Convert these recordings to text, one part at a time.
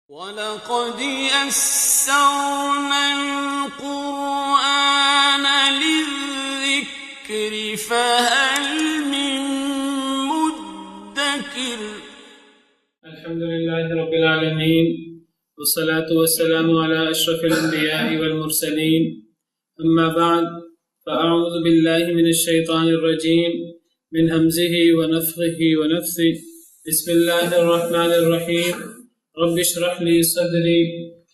وَلَقَدْ يَسَّرْنَا الْقُرْآنَ لِلذِّكْرِ فَهَلْ مِن مُّدَّكِرٍ. الحمد لله رب العالمين والصلاة والسلام على أشرف الأنبياء والمرسلين، أما بعد فأعوذ بالله من الشيطان الرجيم من همزه ونفخه ونفثه. بسم الله الرحمن الرحيم. رب اشرح لي صدري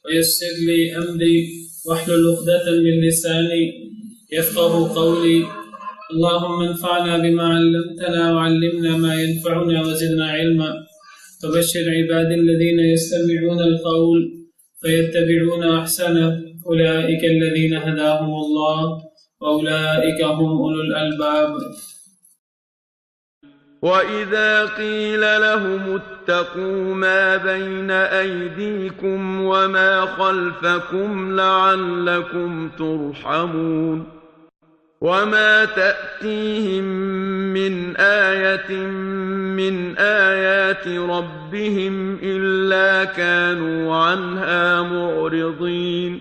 ويسر لي أمري واحلل عقدة من لساني يفقهوا قولي. اللهم انفعنا بما علمتنا وعلمنا ما ينفعنا وزدنا علما. فبشر عباد الذين يستمعون القول فيتبعون أحسنه أولئك الذين هداهم الله وأولئك هم أولو الألباب. وَإِذَا قِيلَ لَهُمُ اتَّقُوا مَا بَيْنَ أَيْدِيكُمْ وَمَا خَلْفَكُمْ لَعَلَّكُمْ تُرْحَمُونَ وَمَا تَأْتِيهِمْ مِنْ آيَةٍ مِنْ آيَاتِ رَبِّهِمْ إِلَّا كَانُوا عَنْهَا مُعْرِضِينَ.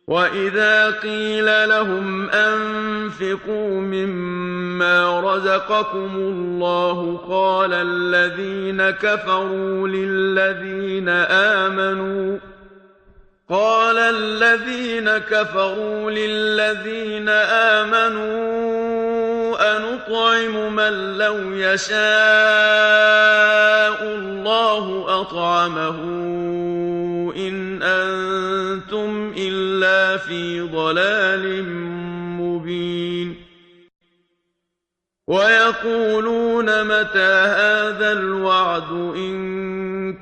وَإِذَا قِيلَ لَهُمْ أَنفِقُوا مِمَّا رَزَقَكُمُ اللَّهُ قَالَ الَّذِينَ كَفَرُوا لِلَّذِينَ آمَنُوا أَنُطْعِمُ مَن لَّوْ يَشَاءُ اللَّهُ أَطْعَمَهُ إِنْ أَنتُمْ إِلَّا فِي ضَلَالٍ مُّبِينٍ. وَيَقُولُونَ مَتَىٰ هَٰذَا الْوَعْدُ إِن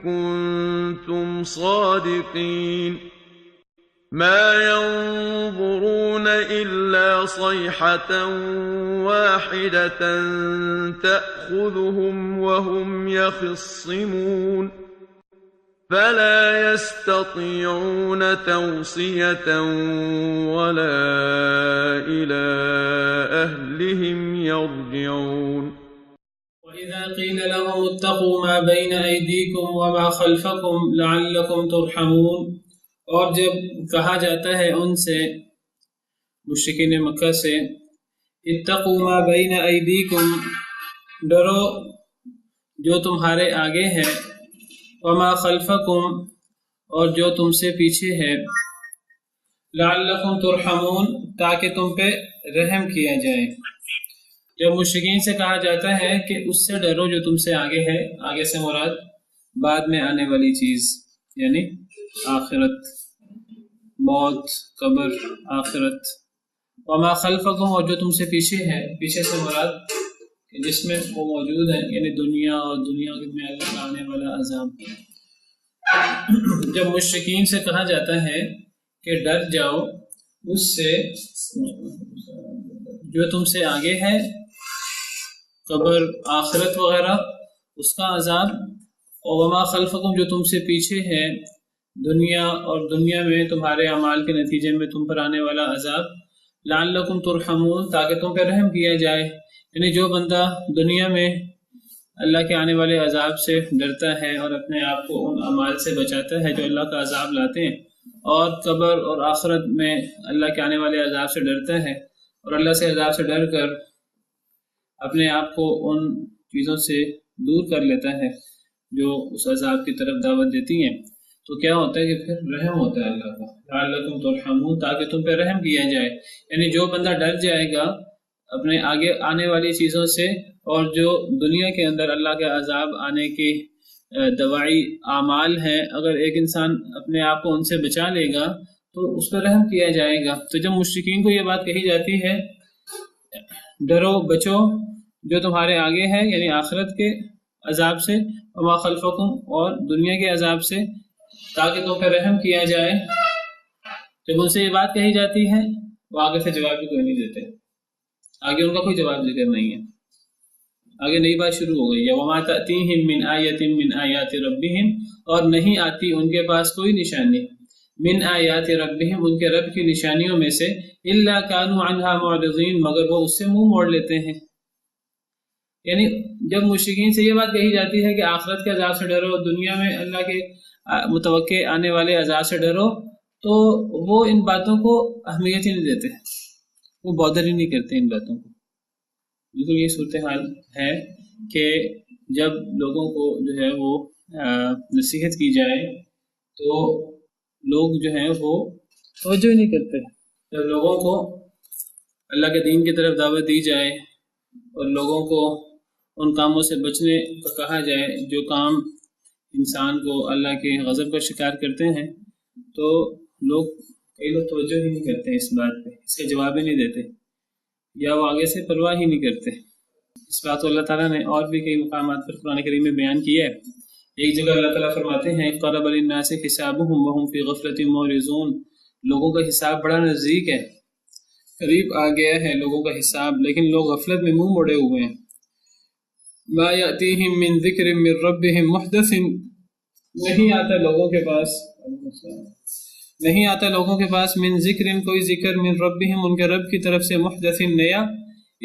كُنتُمْ صَادِقِينَ. مَا يَنظُرُونَ إِلَّا صَيْحَةً وَاحِدَةً تَأْخُذُهُمْ وَهُمْ يَخِصِّمُونَ فَلَا يَسْتَطِيعُونَ تَوْصِيَةً وَلَا إِلَىٰ أَهْلِهِمْ يَرْجِعُونَ. وَإِذَا قِيلَ لَهُمُ اتَّقُوا مَا بَيْنَ أَيْدِيكُمْ وَمَا خَلْفَكُمْ لَعَلَّكُمْ تُرْحَمُونَ، اور جب کہا جاتا ہے ان سے، مشرکین مکہ سے، اتقوا ما بین ایدیکم، ڈرو جو تمہارے آگے ہے، وما خلفکم، اور جو تم سے پیچھے ہے، لعلکم ترحمون، تاکہ تم پہ رحم کیا جائے. جب مشرکین سے کہا جاتا ہے کہ اس سے ڈرو جو تم سے آگے ہے، آگے سے مراد بعد میں آنے والی چیز یعنی آخرت، موت، قبر، آخرت. وما خلفکم، اور جو تم سے پیچھے ہے، پیچھے سے مراد جس میں وہ موجود ہیں یعنی دنیا اور دنیا میں اللہ کا آنے والا عذاب. جب مشرکین سے کہا جاتا ہے کہ ڈر جاؤ اس سے جو تم سے آگے ہے، قبر، آخرت وغیرہ، اس کا عذاب، اور وما خلفکم، جو تم سے پیچھے ہے، دنیا، اور دنیا میں تمہارے اعمال کے نتیجے میں تم پر آنے والا عذاب، لعلکم ترحمون، تاکہ تم پہ رحم کیا جائے. یعنی جو بندہ دنیا میں اللہ کے آنے والے عذاب سے ڈرتا ہے اور اپنے آپ کو ان اعمال سے بچاتا ہے جو اللہ کا عذاب لاتے ہیں، اور قبر اور آخرت میں اللہ کے آنے والے عذاب سے ڈرتا ہے اور اللہ سے عذاب سے ڈر کر اپنے آپ کو ان چیزوں سے دور کر لیتا ہے جو اس عذاب کی طرف دعوت دیتی ہیں، تو کیا ہوتا ہے کہ پھر رحم ہوتا ہے اللہ کا. لعلکم ترحمون، تاکہ تم پہ رحم کیا جائے. یعنی جو بندہ ڈر جائے گا اپنے آگے آنے والی چیزوں سے، اور جو دنیا کے اندر اللہ کے عذاب آنے کے دواعی اعمال ہیں، اگر ایک انسان اپنے آپ کو ان سے بچا لے گا تو اس پہ رحم کیا جائے گا. تو جب مشرکین کو یہ بات کہی جاتی ہے ڈرو بچو جو تمہارے آگے ہے یعنی آخرت کے عذاب سے، وما خلفکم، اور دنیا کے عذاب سے، تاکہ تم پہ رحم کیا جائے، جب ان سے یہ بات کہی جاتی ہے وہ آگے سے جواب بھی کوئی نہیں دیتے، آگے ان کا کوئی جواب ذکر نہیں ہے. آگے نئی بات شروع ہو گئی ہے، وما تأتیہم من آیۃ من آیات ربہم، اور نہیں آتی ان کے پاس کوئی نشانی، من آیات ربہم، ان کے رب کی نشانیوں میں سے، الا کانوا عنہا معرضین، مگر وہ اس سے منہ موڑ لیتے ہیں. یعنی جب مشرکین سے یہ بات کہی جاتی ہے کہ آخرت کے عذاب سے ڈرو، دنیا میں اللہ کے متوقع آنے والے عذاب سے ڈرو، تو وہ ان باتوں کو اہمیت ہی نہیں دیتے، وہ بادر ہی نہیں کرتے ان باتوں کو۔ بالکل یہ صورتحال ہے کہ جب لوگوں کو جو ہے وہ نصیحت کی جائے تو لوگ جو ہیں وہ توجہ ہی نہیں کرتے۔ جب لوگوں کو اللہ کے دین کی طرف دعوت دی جائے اور لوگوں کو ان کاموں سے بچنے کا کہا جائے جو کام انسان کو اللہ کے غضب کا شکار کرتے ہیں، تو کئی لوگ توجہ ہی نہیں کرتے اس بات پہ، اس کا جواب ہی نہیں دیتے، یا وہ آگے سے پرواہ ہی نہیں کرتے۔ اس بات کو اللہ تعالیٰ نے اور بھی کئی مقامات پر قرآن کریم میں بیان کیا ہے۔ ایک جگہ اللہ تعالیٰ فرماتے ہیں اقترب للناس حسابهم وهم في غفلة معرضون، لوگوں کا حساب بڑا نزدیک ہے، قریب آ گیا ہے لوگوں کا حساب، لیکن لوگ غفلت میں منہ موڑے ہوئے ہیں۔ ما یأتیہم من ذکر من ربہم محدث، نہیں آتا لوگوں کے پاس من ذکر کوئی ذکر من ربہم ان کے رب کی طرف سے، محدث نیا،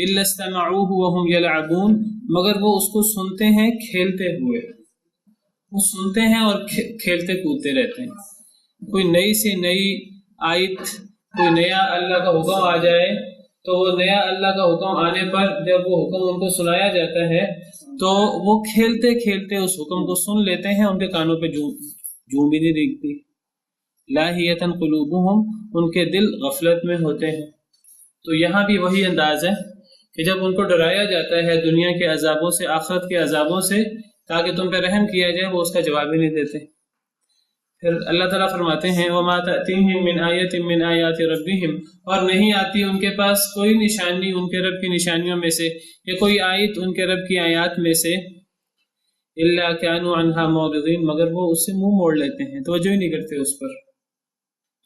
الا استمعوه وهم یلعبون، مگر وہ اس کو سنتے ہیں کھیلتے ہوئے، وہ سنتے ہیں اور کھیلتے کودتے رہتے ہیں۔ کوئی نئی سے نئی آیت، کوئی نیا اللہ کا حکم آ جائے تو وہ نیا اللہ کا حکم آنے پر جب وہ حکم ان کو سنایا جاتا ہے تو وہ کھیلتے کھیلتے اس حکم کو سن لیتے ہیں، ان کے کانوں پہ جوں بھی نہیں دیکھتی۔ لاہیتاً قلوبہم، ان کے دل غفلت میں ہوتے ہیں۔ تو یہاں بھی وہی انداز ہے کہ جب ان کو ڈرایا جاتا ہے دنیا کے عذابوں سے، آخرت کے عذابوں سے، تاکہ تم پہ رحم کیا جائے، وہ اس کا جواب ہی نہیں دیتے۔ پھر اللہ تعالیٰ فرماتے ہیں وَمَا تَأْتِيهِم مِّنْ آیَةٍ مِّنْ آیَاتِ رَبِّهِمْ، اور نہیں آتی ان کے پاس کوئی نشانی ان کے رب کی نشانیوں میں سے، یا کوئی آیت ان کے رب کی آیات میں سے، إِلَّا كَانُوا عَنْهَا مُعْرِضِينَ، مگر وہ اس سے منہ موڑ لیتے ہیں، توجہ ہی نہیں کرتے اس پر۔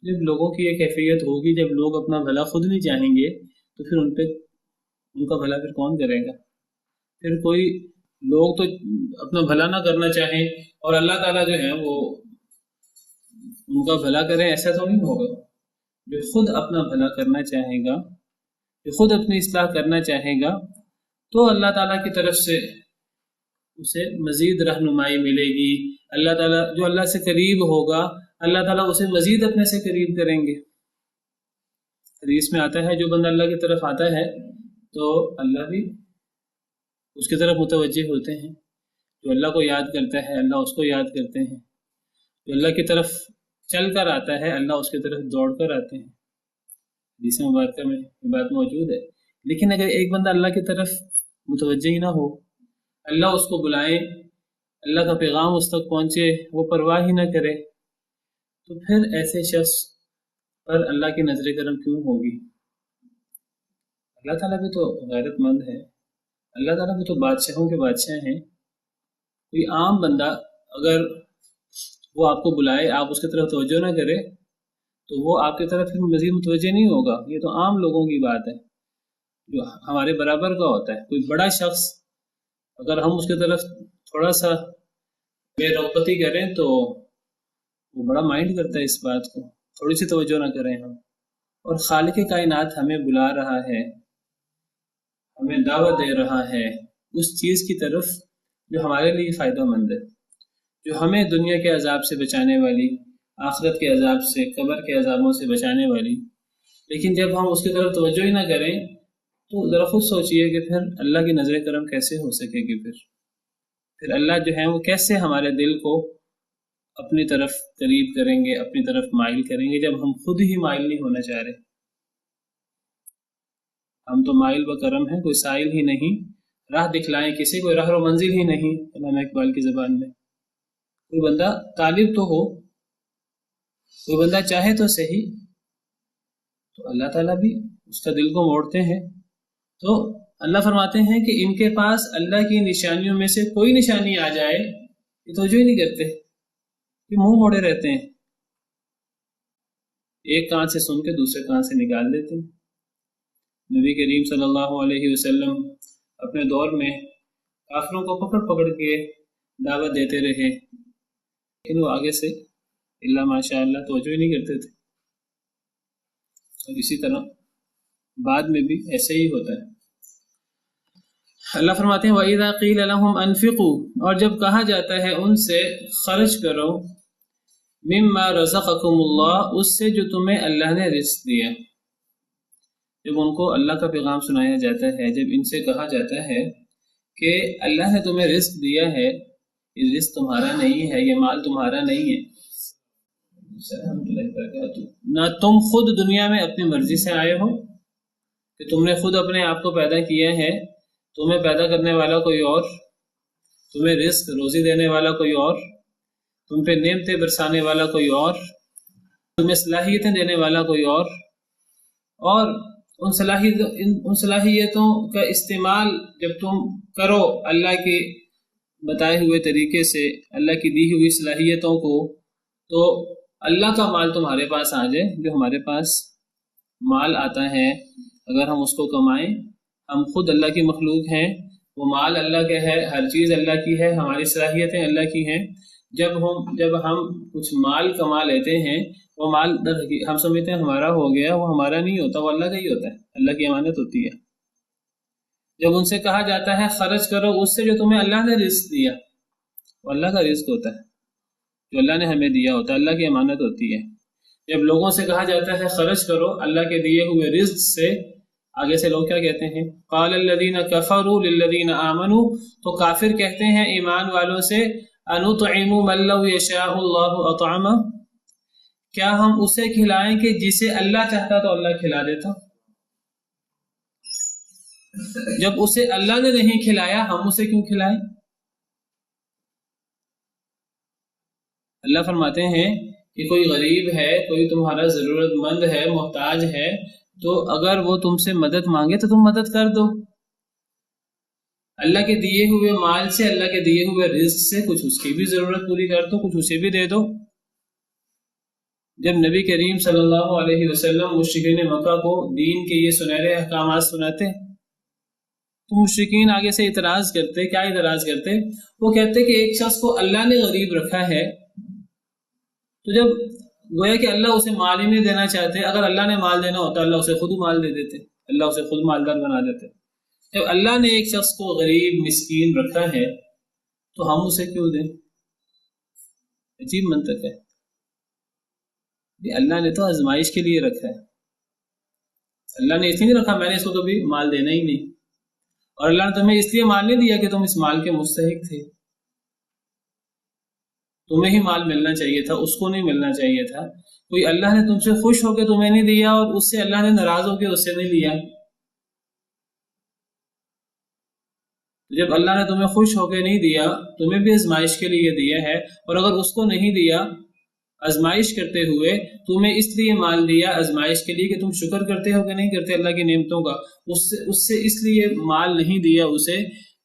جب لوگوں کی یہ کیفیت ہوگی، جب لوگ اپنا بھلا خود نہیں چاہیں گے تو پھر ان کا بھلا پھر کون کرے گا؟ پھر کوئی لوگ تو اپنا بھلا نہ کرنا چاہیں اور اللہ تعالیٰ جو ہے وہ ان کا بھلا کرے، ایسا تو نہیں ہوگا۔ جو خود اپنا بھلا کرنا چاہے گا، جو خود اپنی اصلاح کرنا چاہے گا، تو اللہ تعالیٰ کی طرف سے اسے مزید رہنمائی ملے گی۔ اللہ تعالیٰ جو اللہ سے قریب ہوگا، اللہ تعالیٰ اسے مزید اپنے سے قریب کریں گے۔ حدیث میں آتا ہے جو بندہ اللہ کی طرف آتا ہے تو اللہ بھی اس کی طرف متوجہ ہوتے ہیں، جو اللہ کو یاد کرتا ہے اللہ اس کو یاد کرتے ہیں، جو اللہ کی طرف چل کر آتا ہے اللہ اس کی طرف دوڑ کر آتے ہیں۔ حدیث مبارکہ میں یہ بات موجود ہے۔ لیکن اگر ایک بندہ اللہ کی طرف متوجہ ہی نہ ہو، اللہ اس کو بلائے، اللہ کا پیغام اس تک پہنچے، وہ پرواہ ہی نہ کرے، تو پھر ایسے شخص پر اللہ کی نظر کرم کیوں ہوگی؟ اللہ تعالیٰ بھی تو غیرت مند ہے، اللہ تعالیٰ بھی تو بادشاہوں کے بادشاہ ہیں۔ کوئی عام بندہ اگر وہ آپ کو بلائے، آپ اس کی طرف توجہ نہ کرے، تو وہ آپ کی طرف پھر مزید متوجہ نہیں ہوگا۔ یہ تو عام لوگوں کی بات ہے جو ہمارے برابر کا ہوتا ہے۔ کوئی بڑا شخص اگر ہم اس کی طرف تھوڑا سا بے رغبتی کریں تو وہ بڑا مائنڈ کرتا ہے اس بات کو، تھوڑی سی توجہ نہ کریں ہم۔ اور خالق کائنات ہمیں بلا رہا ہے، ہمیں دعوت دے رہا ہے اس چیز کی طرف جو ہمارے لیے فائدہ مند ہے، جو ہمیں دنیا کے عذاب سے بچانے والی، آخرت کے عذاب سے، قبر کے عذابوں سے بچانے والی۔ لیکن جب ہم اس کی طرف توجہ ہی نہ کریں تو ذرا خود سوچئے کہ پھر اللہ کی نظر کرم کیسے ہو سکے گی؟ پھر اللہ جو ہے وہ کیسے ہمارے دل کو اپنی طرف قریب کریں گے، اپنی طرف مائل کریں گے، جب ہم خود ہی مائل نہیں ہونا چاہ رہے۔ ہم تو مائل بکرم ہیں، کوئی سائل ہی نہیں، راہ دکھلائیں کسی کو، راہ و منزل ہی نہیں، علامہ اقبال کی زبان میں۔ کوئی بندہ طالب تو ہو، کوئی بندہ چاہے تو صحیح، تو اللہ تعالیٰ بھی اس کا دل کو موڑتے ہیں۔ تو اللہ فرماتے ہیں کہ ان کے پاس اللہ کی نشانیوں میں سے کوئی نشانی آ جائے، یہ توجہ ہی نہیں کرتے، یہ منہ موڑے رہتے ہیں، ایک کان سے سن کے دوسرے کان سے نکال دیتے ہیں۔ نبی کریم صلی اللہ علیہ وسلم اپنے دور میں کافروں کو پکڑ پکڑ کے دعوت دیتے رہے، لیکن وہ آگے سے اللہ ماشاء اللہ توجہ ہی نہیں کرتے تھے۔ اور اسی طرح بعد میں بھی ایسے ہی ہوتا ہے۔ اللہ فرماتے ہیں وَإِذَا قِيلَ لَهُمْ أَنفِقُوا، اور جب کہا جاتا ہے ان سے خرچ کرو، مِمَّا رَزَقَكُمُ اللَّهُ، اس سے جو تمہیں اللہ نے رزق دیا. جب ان کو اللہ کا پیغام سنایا جاتا ہے، جب ان سے کہا جاتا ہے کہ اللہ نے تمہیں رزق دیا ہے، یہ رزق تمہارا نہیں ہے، یہ مال تمہارا نہیں ہے، نہ تم خود دنیا میں اپنی مرضی سے آئے ہو کہ تم نے خود اپنے آپ کو پیدا کیا ہے، تمہیں پیدا کرنے والا کوئی اور، تمہیں رزق روزی دینے والا کوئی اور، تم پہ نعمتیں برسانے والا کوئی اور، تمہیں صلاحیتیں دینے والا کوئی اور ان صلاحیتوں کا استعمال جب تم کرو اللہ کے بتائے ہوئے طریقے سے، اللہ کی دی ہوئی صلاحیتوں کو، تو اللہ کا مال تمہارے پاس آ جائے. جو ہمارے پاس مال آتا ہے اگر ہم اس کو کمائیں، ہم خود اللہ کی مخلوق ہیں، وہ مال اللہ کا ہے، ہر چیز اللہ کی ہے، ہماری صلاحیتیں اللہ کی ہیں. جب ہم کچھ مال کما لیتے ہیں، وہ مال ہم سمجھتے ہیں ہمارا ہو گیا، وہ ہمارا نہیں ہوتا، وہ اللہ کا ہی ہوتا ہے، اللہ کی امانت ہوتی ہے. جب ان سے کہا جاتا ہے خرچ کرو اس سے جو تمہیں اللہ نے رزق دیا، وہ اللہ کا رزق ہوتا ہے، جو اللہ نے ہمیں دیا ہوتا ہے، اللہ کی امانت ہوتی ہے. جب لوگوں سے کہا جاتا ہے خرچ کرو اللہ کے دیے ہوئے رزق سے، آگے سے لوگ کیا کہتے ہیں؟ قال الذین کفروا للذین آمنوا، تو کافر کہتے ہیں ایمان والوں سے، انطعم من لو یشاء اللہ اطعمہ، کیا ہم اسے کھلائیں کہ جسے اللہ چاہتا تو اللہ کھلا دیتا؟ جب اسے اللہ نے نہیں کھلایا ہم اسے کیوں کھلائیں؟ اللہ فرماتے ہیں کہ کوئی غریب ہے، کوئی تمہارا ضرورت مند ہے، محتاج ہے، تو اگر وہ تم سے مدد مانگے تو تم مدد کر دو. اللہ کے دیے ہوئے مال سے، اللہ کے دیے ہوئے رزق سے کچھ اس کی بھی ضرورت پوری کر دو، کچھ اسے بھی دے دو. جب نبی کریم صلی اللہ علیہ وسلم مشرکین مکہ کو دین کے یہ سنہرے احکامات سناتے تو مشرکین آگے سے اعتراض کرتے. کیا اعتراض کرتے؟ وہ کہتے کہ ایک شخص کو اللہ نے غریب رکھا ہے، تو جب گویا کہ اللہ اسے مال ہی نہیں دینا چاہتے، اگر اللہ نے مال دینا ہوتا اللہ اسے خود مال دے دیتے، اللہ اسے خود مالدار بنا دیتے. جب اللہ نے ایک شخص کو غریب مسکین رکھا ہے تو ہم اسے کیوں دیں؟ عجیب منطق ہے. اللہ نے تو آزمائش کے لیے رکھا ہے، اللہ نے اس لیے نہیں رکھا میں نے اس کو کبھی مال دینا ہی نہیں، اور اللہ نے تمہیں اس لیے مال نہیں دیا کہ تم اس مال کے مستحق تھے، تمہیں ہی مال ملنا چاہیے تھا، اس کو نہیں ملنا چاہیے تھا. کوئی اللہ نے تم سے خوش ہو کے تمہیں نہیں دیا اور اس سے اللہ نے ناراض ہو کے اس سے نہیں لیا. جب اللہ نے تمہیں خوش ہو کے نہیں دیا، تمہیں بھی آزمائش کے لیے دیا ہے، اور اگر اس کو نہیں دیا آزمائش کرتے ہوئے، تمہیں اس لیے مال دیا آزمائش کے لیے کہ تم شکر کرتے ہو کہ نہیں کرتے اللہ کی نعمتوں کا. اس سے اس لیے مال نہیں دیا اسے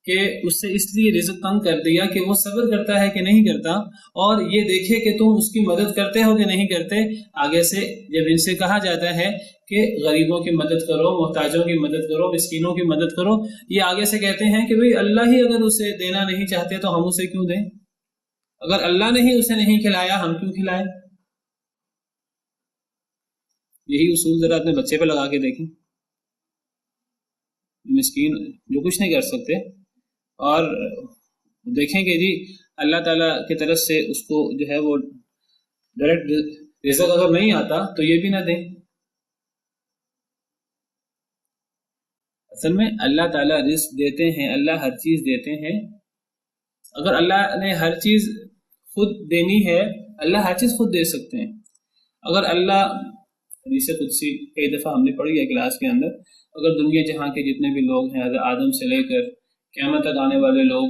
کہ اس سے اس لیے رزق تنگ کر دیا کہ وہ صبر کرتا ہے کہ نہیں کرتا، اور یہ دیکھے کہ تم اس کی مدد کرتے ہو کہ نہیں کرتے. آگے سے جب ان سے کہا جاتا ہے کہ غریبوں کی مدد کرو، محتاجوں کی مدد کرو، مسکینوں کی مدد کرو، یہ آگے سے کہتے ہیں کہ بھئی اللہ ہی اگر اسے دینا نہیں چاہتے تو ہم اسے کیوں دیں؟ اگر اللہ نے ہی اسے نہیں کھلایا ہم کیوں کھلائیں؟ یہی اصول ذرا اپنے بچے پہ لگا کے دیکھیں، مسکین جو کچھ نہیں کر سکتے، اور دیکھیں کہ جی اللہ تعالیٰ کی طرف سے اس کو جو ہے وہ ڈائریکٹ رزق اگر نہیں آتا تو یہ بھی نہ دیں. اصل میں اللہ تعالیٰ رزق دیتے ہیں، اللہ ہر چیز دیتے ہیں. اگر اللہ نے ہر چیز خود دینی ہے، اللہ ہر چیز خود دے سکتے ہیں. اگر اللہ، حدیث قدسی کئی دفعہ ہم نے پڑھی ہے کلاس کے اندر، اگر دنیا جہاں کے جتنے بھی لوگ ہیں، آدم سے لے کر قیامت تک آنے والے لوگ،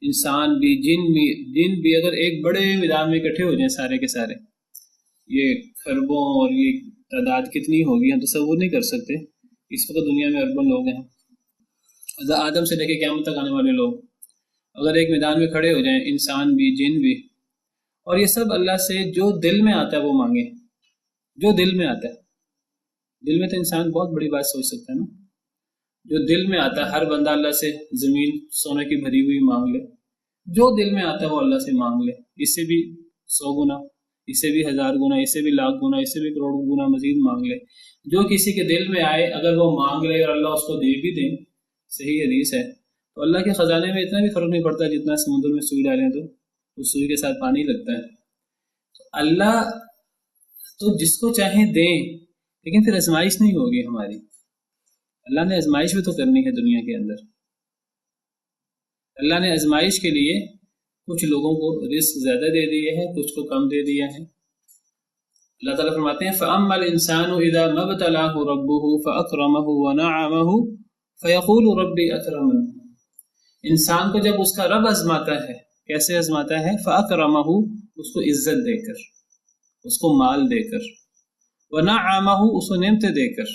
انسان بھی جن بھی اگر ایک بڑے میدان میں اکٹھے ہو جائیں سارے کے سارے، یہ خربوں اور یہ تعداد کتنی ہوگی ہم تصور نہیں کر سکتے. اس وقت دنیا میں اربوں لوگ ہیں، آدم سے لے کے قیامت تک آنے والے لوگ اگر ایک میدان میں کھڑے ہو جائیں، انسان بھی جن بھی، اور یہ سب اللہ سے جو دل میں آتا ہے وہ مانگیں، جو دل میں آتا ہے. دل میں تو انسان بہت بڑی بات سوچ سکتا ہے نا، جو دل میں آتا ہے. ہر بندہ اللہ سے زمین سونے کی بھری ہوئی مانگ لے، جو دل میں آتا ہے وہ اللہ سے مانگ لے. اس سے بھی 100 گنا، اس سے بھی 1000 گنا، اس سے بھی لاکھ گنا، اس سے بھی کروڑ گنا مزید مانگ لے. جو کسی کے دل میں آئے اگر وہ مانگ لے اور اللہ اس کو دے بھی دیں. صحیح حدیث ہے تو اللہ کے خزانے میں اتنا بھی فرق نہیں پڑتا جتنا سمندر میں سوئی ڈالیں تو اس سوئی کے ساتھ پانی لگتا ہے. تو اللہ تو جس کو چاہیں دیں، لیکن پھر آزمائش نہیں ہوگی ہماری. اللہ نے آزمائش بھی تو کرنی ہے دنیا کے اندر. اللہ نے آزمائش کے لیے کچھ لوگوں کو رزق زیادہ دے دیے ہیں، کچھ کو کم دے دیا ہے. اللہ تعالیٰ فرماتے ہیں فَأَمَّا الْإِنسَانُ إِذَا مَا ابْتَلَاهُ رَبُّهُ فَأَكْرَمَهُ وَنَعَّمَهُ فَيَقُولُ رَبِّي أَكْرَمَنِ. انسان کو جب اس کا رب آزماتا ہے، کیسے آزماتا ہے؟ فَأَكْرَمَهُ، اس کو عزت دے کر، اس کو مال دے کر، وَنَعَّمَهُ، اس کو نعمتیں دے کر.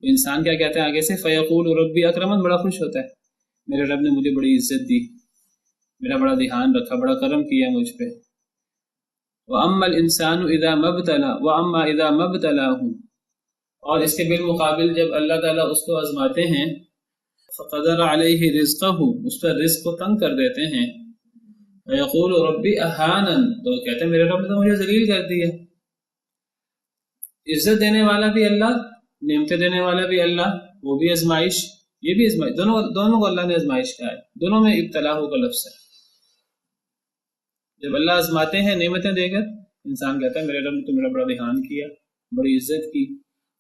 انسان کیا کہتا ہے آگے سے؟ فَيَقُولُ رَبِّي أَكْرَمَنِ، بڑا خوش ہوتا ہے میرے رب نے مجھے بڑی عزت دی، میرا بڑا دھیان رکھا، بڑا کرم کیا مجھ پہ. وَأَمَّا الْإِنسَانُ إِذَا مَا ابْتَلَاهُ، اور اس کے بالمقابل جب اللہ تعالیٰ اس کو آزماتے ہیں، فَقَدَرَ عَلَيْهِ رِزْقَهُ، اس پر رزق کو تنگ کر دیتے ہیں، وَيَقُولُ رَبِّي أَهَانَنِ، تو کہتے ہیں میرے رب نے تو مجھے ذلیل کر دیا. عزت دینے والا بھی اللہ، نعمتیں دینے والا بھی اللہ، وہ بھی آزمائش، یہ بھی آزمائش، دونوں کو اللہ نے آزمائش کہا ہے. دونوں میں ابتلا کا لفظ ہے. جب اللہ آزماتے ہیں نعمتیں دے کر، انسان کہتا ہے میرے رب نے تو میرا بڑا دھیان کیا، بڑی عزت کی.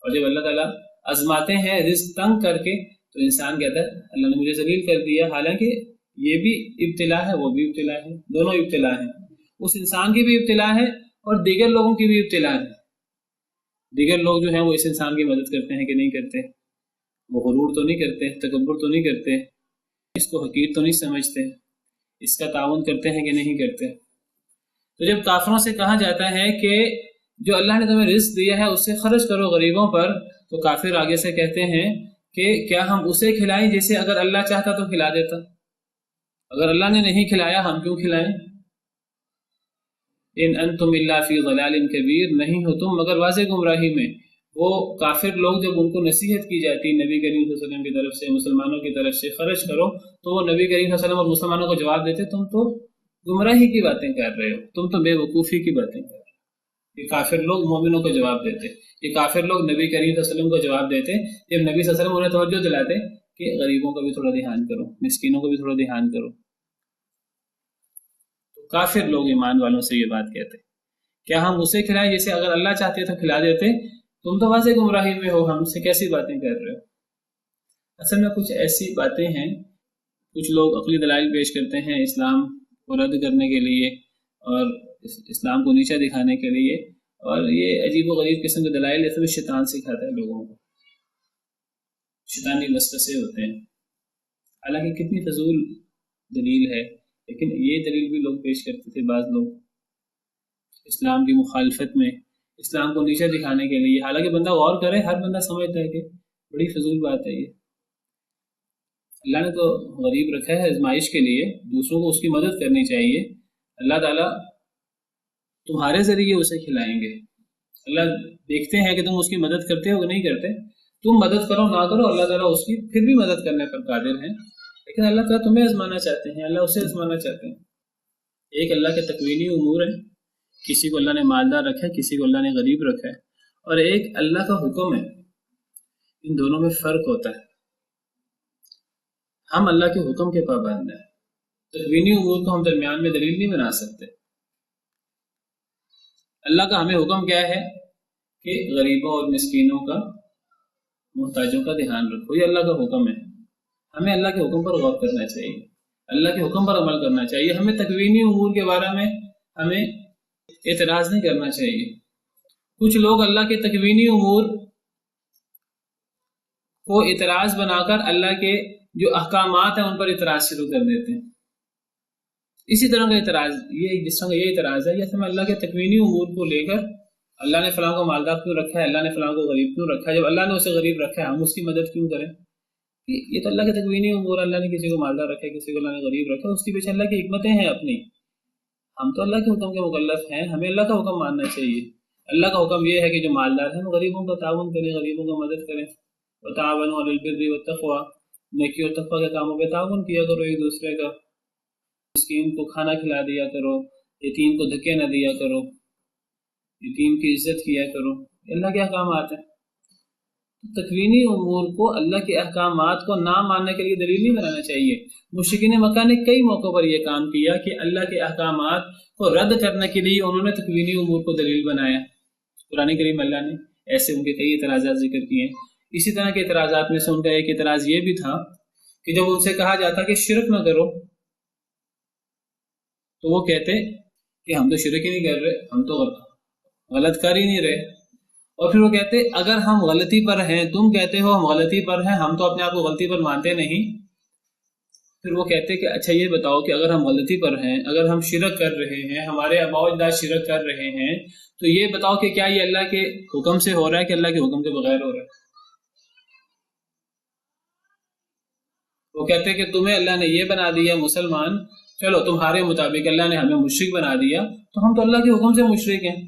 اور جب اللہ تعالیٰ آزماتے ہیں رزق تنگ کر کے، تو انسان کہتا ہے اللہ نے مجھے ذلیل کر دیا. حالانکہ یہ بھی ابتلا ہے، وہ بھی ابتلا ہے، دونوں ابتلا ہیں. اس انسان کی بھی ابتلا ہے اور دیگر لوگوں کی بھی ابتلا ہے. دیگر لوگ جو ہیں وہ اس انسان کی مدد کرتے ہیں کہ نہیں کرتے، وہ غرور تو نہیں کرتے، تکبر تو نہیں کرتے، اس کو حقیر تو نہیں سمجھتے، اس کا تعاون کرتے ہیں کہ نہیں کرتے. تو جب کافروں سے کہا جاتا ہے کہ جو اللہ نے تمہیں رزق دیا ہے اس سے خرچ کرو غریبوں پر، تو کافر آگے سے کہتے ہیں کہ کیا ہم اسے کھلائیں جیسے اگر اللہ چاہتا تو کھلا دیتا، اگر اللہ نے نہیں کھلایا ہم کیوں کھلائیں؟ ان انتم الا فی ضلال کبیر، نہیں ہو تم مگر واضح گمراہی میں. وہ کافر لوگ جب ان کو نصیحت کی جاتی نبی کریم صلی اللہ علیہ وسلم کی طرف سے، مسلمانوں کی طرف سے خرچ کرو، تو وہ نبی کریم صلی اللہ علیہ وسلم اور مسلمانوں کو جواب دیتے تم تو گمراہی کی باتیں کر رہے ہو، تم تو بے وقوفی کی باتیں کر رہے ہو. یہ کافر لوگ مومنوں کو جواب دیتے، یہ کافر لوگ نبی کریم صلی اللہ علیہ وسلم کو جواب دیتے جب نبی صلی اللہ علیہ وسلم انہیں توجہ دلاتے کہ غریبوں کا بھی تھوڑا دھیان کرو، مسکینوں کو بھی تھوڑا دھیان کرو. تو کافر لوگ ایمان والوں سے یہ بات کہتے کیا ہم اسے کھلائیں جیسے اگر اللہ چاہتے تو کھلا دیتے، تم تو واضح گمراہی میں ہو، ہم سے کیسی باتیں کر رہے ہو. اصل میں کچھ ایسی باتیں ہیں، کچھ لوگ عقلی دلائل پیش کرتے ہیں اسلام کو رد کرنے کے لیے اور اسلام کو نیچا دکھانے کے لیے، اور یہ عجیب و غریب قسم کے دلائل ایسے میں شیطان سکھاتا ہے لوگوں کو، شیطانی وسوسے ہوتے ہیں. حالانکہ کتنی فضول دلیل ہے، لیکن یہ دلیل بھی لوگ پیش کرتے تھے بعض لوگ اسلام کی مخالفت میں، اسلام کو نیچا دکھانے کے لیے. حالانکہ بندہ غور کرے، ہر بندہ سمجھتا ہے کہ بڑی فضول بات ہے یہ. اللہ نے تو غریب رکھا ہے آزمائش کے لیے، دوسروں کو اس کی مدد کرنی چاہیے. اللہ تعالیٰ تمہارے ذریعے اسے کھلائیں گے. اللہ دیکھتے ہیں کہ تم اس کی مدد کرتے ہو کہ نہیں کرتے. تم مدد کرو نہ کرو، اللہ تعالیٰ اس کی پھر بھی مدد کرنے پر قادر ہیں. لیکن اللہ تعالیٰ تمہیں آزمانا چاہتے ہیں، اللہ اسے آزمانا چاہتے ہیں. ایک اللہ کے تکوینی امور ہے، کسی کو اللہ نے مالدار رکھا ہے، کسی کو اللہ نے غریب رکھا ہے، اور ایک اللہ کا حکم ہے. ان دونوں میں فرق ہوتا ہے. ہم اللہ کے حکم کے پابند ہیں، تکوینی امور کو ہم درمیان میں دلیل نہیں بنا سکتے. اللہ کا ہمیں حکم کیا ہے کہ غریبوں اور مسکینوں کا، محتاجوں کا دھیان رکھو، یہ اللہ کا حکم ہے. ہمیں اللہ کے حکم پر غور کرنا چاہیے، اللہ کے حکم پر عمل کرنا چاہیے. ہمیں تکوینی امور کے بارے میں ہمیں اعتراض نہیں کرنا چاہیے. کچھ لوگ اللہ کے تکوینی امور کو اعتراض بنا کر اللہ کے جو احکامات ہیں ان پر اعتراض شروع کر دیتے ہیں. اسی طرح کا اعتراض، یہ جس طرح کا یہ اعتراض ہے، یہ ہمیں اللہ کے تکوینی امور کو لے کر اللہ نے فلاں کو مالدار کیوں رکھا ہے، اللہ نے فلاں کو غریب کیوں رکھا ہے، جب اللہ نے اسے غریب رکھا ہے ہم اس کی مدد کیوں کریں؟ یہ تو اللہ کے تکوینی امور، اللہ نے کسی کو مالدار رکھا ہے، کسی کو اللہ نے غریب رکھا ہے، اس کے پیچھے اللہ کی حکمتیں ہیں اپنی. ہم تو اللہ کے حکم کے مکلف ہیں، ہمیں اللہ کا حکم ماننا چاہیے. اللہ کا حکم یہ ہے کہ جو مالدار ہیں وہ غریبوں کا تعاون کریں، غریبوں کا مدد کریں. وتعاونوا علی البر والتقوی، نیکی اور تقوی کے کاموں پہ تعاون کیا کرو ایک دوسرے کا. مسکین کو کھانا کھلا دیا کرو، یتیم کو دھکے نہ دیا کرو، یتیم کی عزت کیا کرو. اللہ کے احکامات ہیں. تکوینی امور کو اللہ کے احکامات کو نہ ماننے کے لیے دلیل نہیں بنانا چاہیے۔ مشرکین مکہ نے کئی موقعوں پر یہ کام کیا کہ اللہ کے احکامات کو رد کرنے کے لیے انہوں نے تکوینی امور کو دلیل بنایا۔ قرآن کریم اللہ نے ایسے ان کے کئی اعتراضات ذکر کیے ہیں۔ اسی طرح کے اعتراضات میں سے ان کا ایک اعتراض یہ بھی تھا کہ جب ان سے کہا جاتا کہ شرک نہ کرو تو وہ کہتے کہ ہم تو شرک ہی نہیں کر رہے، ہم تو غلط کر ہی نہیں رہے۔ اور پھر وہ کہتے اگر ہم غلطی پر ہیں، تم کہتے ہو ہم غلطی پر ہیں، ہم تو اپنے آپ کو غلطی پر مانتے نہیں۔ پھر وہ کہتے کہ اچھا یہ بتاؤ کہ اگر ہم غلطی پر ہیں، اگر ہم شرک کر رہے ہیں، ہمارے آباء و اجداد شرک کر رہے ہیں، تو یہ بتاؤ کہ کیا یہ اللہ کے حکم سے ہو رہا ہے کہ اللہ کے حکم کے بغیر ہو رہا ہے؟ وہ کہتے کہ تمہیں اللہ نے یہ بنا دیا مسلمان، چلو تمہارے مطابق اللہ نے ہمیں مشرک بنا دیا، تو ہم تو اللہ کے حکم سے مشرک ہیں۔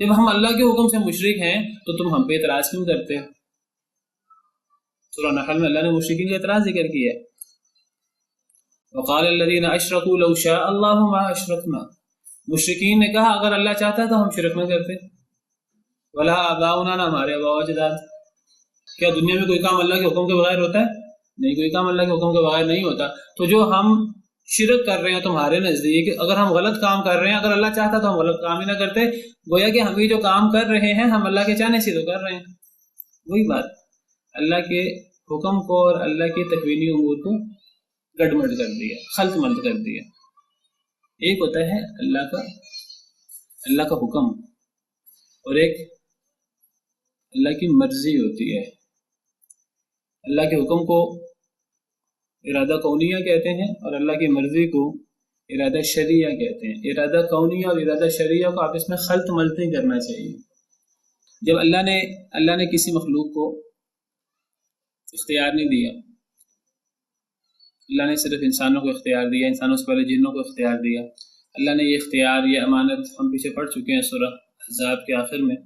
جب ہم اللہ کے حکم سے مشرک ہیں تو تم ہم پہ اعتراض کیوں کرتے ہیں؟ سورہ نحل میں اللہ نے مشرکین کا اعتراض ذکر کیا ہے۔ وقال الذين اشركوا لو شاء الله ما اشركنا، مشرکین نے کہا اگر اللہ چاہتا تو ہم شرک نہ کرتے۔ ولا آباؤنا، نہ ہمارے آباء و اجداد۔ کیا دنیا میں کوئی کام اللہ کے حکم کے بغیر ہوتا ہے؟ نہیں، کوئی کام اللہ کے حکم کے بغیر نہیں ہوتا۔ تو جو ہم شرک کر رہے ہیں تمہارے نزدیک، اگر ہم غلط کام کر رہے ہیں، اگر اللہ چاہتا تو ہم غلط کام ہی نہ کرتے، گویا کہ ہم یہ جو کام کر رہے ہیں ہم اللہ کے چاہنے سے تو کر رہے ہیں۔ وہی بات، اللہ کے حکم کو اور اللہ کے تکوینی امور کو گڑمڑ کر دیا، خلط ملط کر دیا۔ ایک ہوتا ہے اللہ کا حکم، اور ایک اللہ کی مرضی ہوتی ہے۔ اللہ کے حکم کو ارادہ کونیہ کہتے ہیں اور اللہ کی مرضی کو ارادہ شرعیہ کہتے ہیں۔ ارادہ کونیہ اور ارادہ شرعیہ کو آپس میں خلط ملط نہیں کرنا چاہیے۔ جب اللہ نے کسی مخلوق کو اختیار نہیں دیا، اللہ نے صرف انسانوں کو اختیار دیا، انسانوں سے پہلے جنوں کو اختیار دیا۔ اللہ نے یہ اختیار، یہ امانت ہم پیچھے پڑھ چکے ہیں سورہ احزاب کے آخر میں،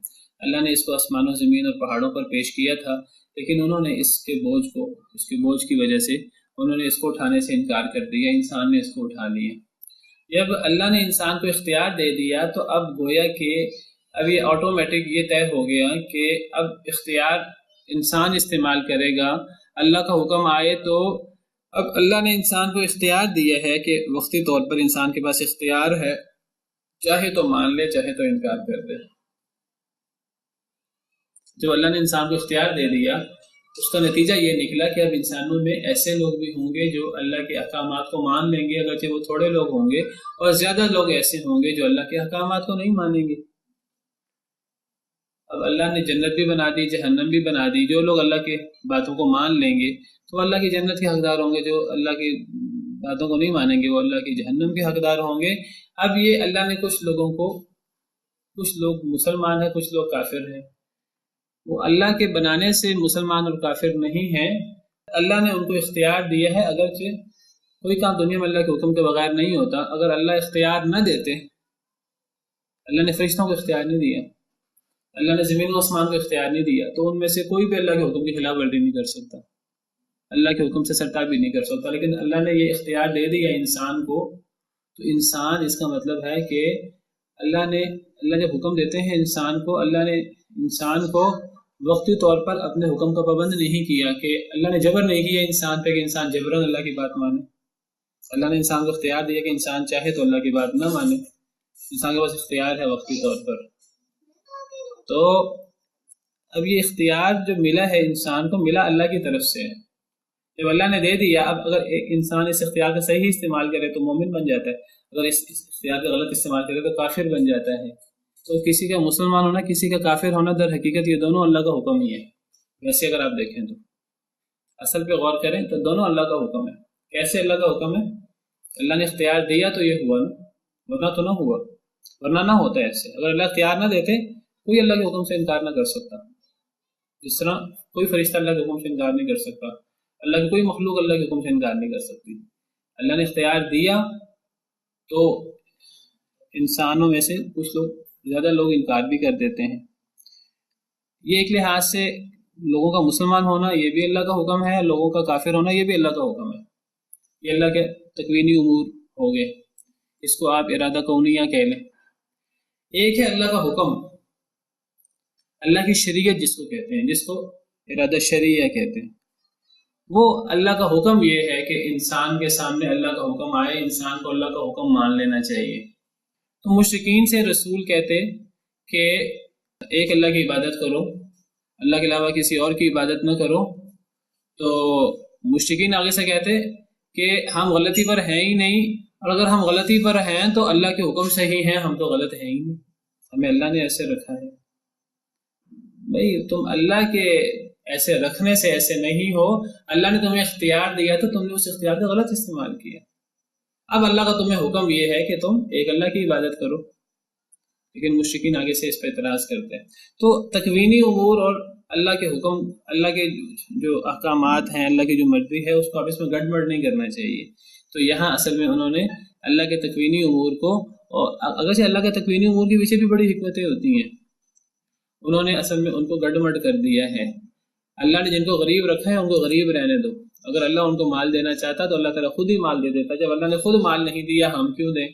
اللہ نے اس کو آسمان و زمین اور پہاڑوں پر پیش کیا تھا، لیکن انہوں نے اس کے بوجھ کی وجہ سے انہوں نے اس کو اٹھانے سے انکار کر دیا، انسان نے اس کو اٹھا لیا۔ جب اللہ نے انسان کو اختیار دے دیا تو اب گویا کہ اب یہ آٹومیٹک یہ طے ہو گیا کہ اب اختیار انسان استعمال کرے گا۔ اللہ کا حکم آئے تو اب اللہ نے انسان کو اختیار دیا ہے کہ وقتی طور پر انسان کے پاس اختیار ہے، چاہے تو مان لے چاہے تو انکار کر دے۔ جب اللہ نے انسان کو اختیار دے دیا، اس کا نتیجہ یہ نکلا کہ اب انسانوں میں ایسے لوگ بھی ہوں گے جو اللہ کے احکامات کو مان لیں گے، اگرچہ وہ تھوڑے لوگ ہوں گے، اور زیادہ لوگ ایسے ہوں گے جو اللہ کے احکامات کو نہیں مانیں گے۔ اب اللہ نے جنت بھی بنا دی، جہنم بھی بنا دی۔ جو لوگ اللہ کے باتوں کو مان لیں گے تو اللہ کی جنت کے حقدار ہوں گے، جو اللہ کی باتوں کو نہیں مانیں گے وہ اللہ کی جہنم کے حقدار ہوں گے۔ اب یہ اللہ نے کچھ لوگ مسلمان ہیں، کچھ لوگ کافر ہیں، وہ اللہ کے بنانے سے مسلمان اور کافر نہیں ہیں، اللہ نے ان کو اختیار دیا ہے۔ اگرچہ کوئی کام دنیا میں اللہ کے حکم کے بغیر نہیں ہوتا، اگر اللہ اختیار نہ دیتے، اللہ نے فرشتوں کو اختیار نہیں دیا، اللہ نے زمین و آسمان کو اختیار نہیں دیا، تو ان میں سے کوئی بھی اللہ کے حکم کی خلاف ورزی نہیں کر سکتا، اللہ کے حکم سے سرتابی نہیں کر سکتا۔ لیکن اللہ نے یہ اختیار دے دیا انسان کو، تو انسان، اس کا مطلب ہے کہ اللہ جب حکم دیتے ہیں انسان کو، اللہ نے انسان کو وقتی طور پر اپنے حکم کا پابند نہیں کیا، کہ اللہ نے جبر نہیں کیا انسان پہ کہ انسان جبراً اللہ کی بات مانے۔ اللہ نے انسان کو اختیار دیا کہ انسان چاہے تو اللہ کی بات نہ مانے، انسان کے پاس اختیار ہے وقتی طور پر۔ تو اب یہ اختیار جو ملا ہے انسان کو، ملا اللہ کی طرف سے ہے۔ جب اللہ نے دے دیا، اب اگر ایک انسان اس اختیار کا صحیح استعمال کرے تو مومن بن جاتا ہے، اگر اس اختیار کا غلط استعمال کرے تو کافر بن جاتا ہے۔ تو کسی کا مسلمان ہونا، کسی کا کافر ہونا، در حقیقت یہ دونوں اللہ کا حکم ہی ہے۔ ویسے اگر آپ دیکھیں تو اصل پہ غور کریں تو دونوں اللہ کا حکم ہے۔ کیسے اللہ کا حکم ہے؟ اللہ نے اختیار دیا تو یہ ہوا نا، ورنہ تو نہ ہوا، ورنہ نہ ہوتا ایسے۔ اگر اللہ اختیار نہ دیتے، کوئی اللہ کے حکم سے انکار نہ کر سکتا، جس طرح کوئی فرشتہ اللہ کے حکم سے انکار نہیں کر سکتا، اللہ کی کوئی مخلوق اللہ کے حکم سے انکار نہیں کر سکتی۔ اللہ نے اختیار دیا تو انسانوں میں سے کچھ لوگ، زیادہ لوگ انکار بھی کر دیتے ہیں۔ یہ ایک لحاظ سے لوگوں کا مسلمان ہونا یہ بھی اللہ کا حکم ہے، لوگوں کا کافر ہونا یہ بھی اللہ کا حکم ہے۔ یہ اللہ کے تکوینی امور ہو گئے، اس کو آپ ارادہ کونیہ کہہ لیں۔ ایک ہے اللہ کا حکم، اللہ کی شریعت جس کو کہتے ہیں، جس کو ارادہ شرعیہ کہتے ہیں، وہ اللہ کا حکم یہ ہے کہ انسان کے سامنے اللہ کا حکم آئے، انسان کو اللہ کا حکم مان لینا چاہیے۔ تو مشرکین سے رسول کہتے کہ ایک اللہ کی عبادت کرو، اللہ کے علاوہ کسی اور کی عبادت نہ کرو۔ تو مشرکین آگے سے کہتے کہ ہم غلطی پر ہیں ہی نہیں، اور اگر ہم غلطی پر ہیں تو اللہ کے حکم سے ہی ہیں، ہم تو غلط ہیں ہی نہیں، ہمیں اللہ نے ایسے رکھا ہے۔ بھئی تم اللہ کے ایسے رکھنے سے ایسے نہیں ہو، اللہ نے تمہیں اختیار دیا تو تم نے اس اختیار کا غلط استعمال کیا۔ اب اللہ کا تمہیں حکم یہ ہے کہ تم ایک اللہ کی عبادت کرو، لیکن مشرکین آگے سے اس پہ اعتراض کرتے ہیں۔ تو تکوینی امور اور اللہ کے حکم، اللہ کے جو احکامات ہیں، اللہ کی جو مرضی ہے، اس کو آپ اس میں گڑبڑ نہیں کرنا چاہیے۔ تو یہاں اصل میں انہوں نے اللہ کے تکوینی امور کو، اور اگرچہ اللہ کے تکوینی امور کے پیچھے بھی بڑی حکمتیں ہوتی ہیں، انہوں نے اصل میں ان کو گڑبڑ کر دیا ہے۔ اللہ نے جن کو غریب رکھا ہے ان کو غریب رہنے دو، اگر اللہ ان کو مال دینا چاہتا تو اللہ تعالیٰ خود ہی مال دے دیتا، جب اللہ نے خود مال نہیں دیا ہم کیوں دیں؟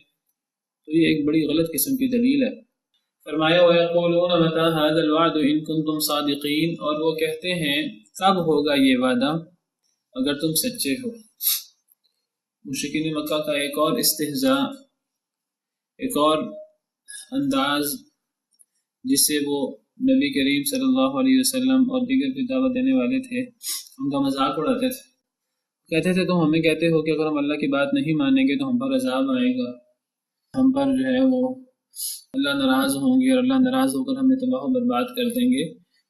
تو یہ ایک بڑی غلط قسم کی دلیل ہے۔ فرمایا وَيَقُولُونَ مَتَىٰ هَٰذَا الْوَعْدُ إِن كُنتُمْ صَادِقِينَ، اور وہ کہتے ہیں کب ہوگا یہ وعدہ اگر تم سچے ہو۔ مشرکین مکہ کا ایک اور استہزاء، ایک اور انداز جس سے وہ نبی کریم صلی اللہ علیہ وسلم اور دیگر بھی دعوت دینے والے تھے، ان کا مذاق اڑاتے تھے، کہتے تھے تم ہمیں کہتے ہو کہ اگر ہم اللہ کی بات نہیں مانیں گے تو ہم پر عذاب آئے گا، ہم پر جو ہے وہ اللہ ناراض ہوں گے اور اللہ ناراض ہو کر ہمیں تباہ و برباد کر دیں گے،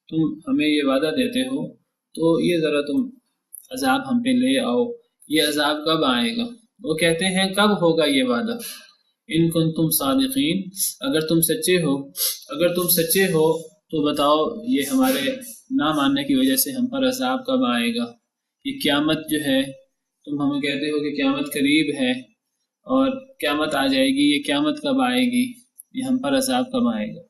تم ہمیں یہ وعدہ دیتے ہو تو یہ ذرا تم عذاب ہم پہ لے آؤ، یہ عذاب کب آئے گا؟ وہ کہتے ہیں کب ہوگا یہ وعدہ، ان کنتم صادقین، اگر تم سچے ہو، اگر تم سچے ہو تو بتاؤ یہ ہمارے نہ ماننے کی وجہ سے ہم پر عذاب کب آئے گا؟ یہ قیامت جو ہے، تم ہمیں کہتے ہو کہ قیامت قریب ہے اور قیامت آ جائے گی، یہ قیامت کب آئے گی؟ یہ ہم پر عذاب کب آئے گا؟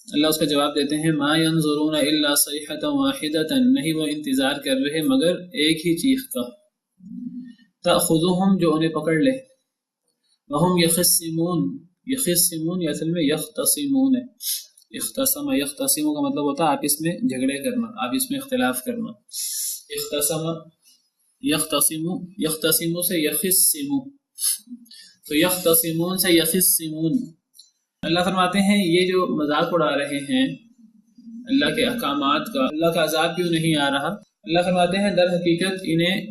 اللہ اس کا جواب دیتے ہیں ما ينظرون الا صيحة واحدة، نہیں وہ انتظار کر رہے مگر ایک ہی چیخ کا، تأخذهم جو انہیں پکڑ لے، وهم يخصمون، یخصمون یا اصل میں یختصمون ہے، اختصم یختصم کا مطلب ہوتا ہے آپس میں جھگڑے کرنا، آپس میں اختلاف کرنا، اختصم یختصم، یختصم سے یخصم، تو یختصمون سے یخصمون۔ اللہ فرماتے ہیں یہ جو مذاق اڑا رہے ہیں اللہ کے احکامات کا، اللہ کا عذاب کیوں نہیں آ رہا، اللہ فرماتے ہیں در حقیقت انہیں